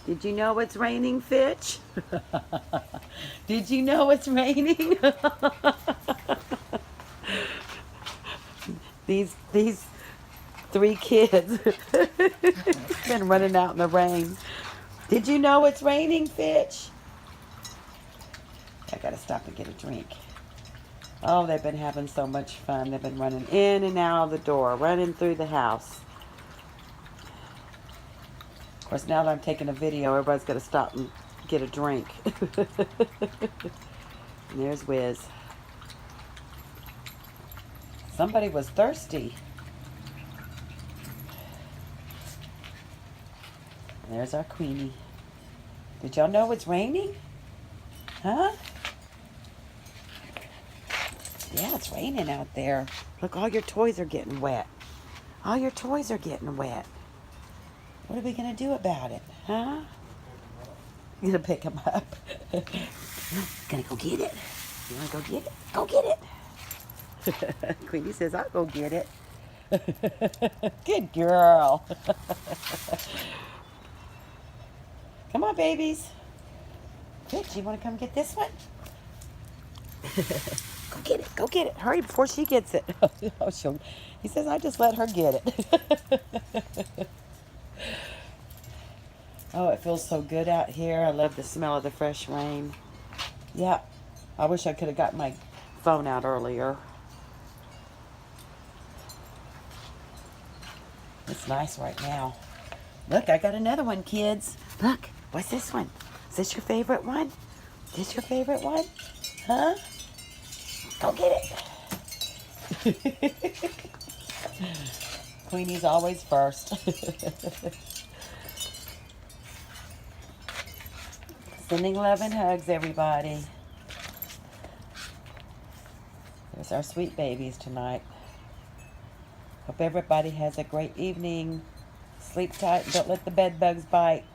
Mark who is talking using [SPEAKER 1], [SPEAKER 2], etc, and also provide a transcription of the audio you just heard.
[SPEAKER 1] Did you know it's raining, Fitch? Did you know it's raining? these three kids been running out in the rain. Did you know it's raining, Fitch? I gotta stop and get a drink. Oh, they've been having so much fun. They've been running in and out of the door, running through the house. Of course, now that I'm taking a video, everybody's got to stop and get a drink. And there's Wiz. Somebody was thirsty. And there's our Queenie. Did y'all know it's raining? Huh? Yeah, it's raining out there. Look, all your toys are getting wet. All your toys are getting wet. What are we going to do about it, huh? You're going to pick them up. Gonna go get it. You want to go get it? Go get it. Queenie says, I'll go get it. Good girl. Come on, babies. Fitch, you want to come get this one? Go get it. Go get it. Hurry before she gets it. Oh, he says, I just let her get it. Oh, it feels so good out here. I love the smell of the fresh rain. Yeah, I wish I could have got my phone out earlier. It's nice right now. Look, I got another one, kids. Look, what's this one? Is this your favorite one? Is this your favorite one? Huh? Go get it. Queenie's always first. Sending love and hugs, everybody. There's our sweet babies tonight. Hope everybody has a great evening. Sleep tight and don't let the bed bugs bite.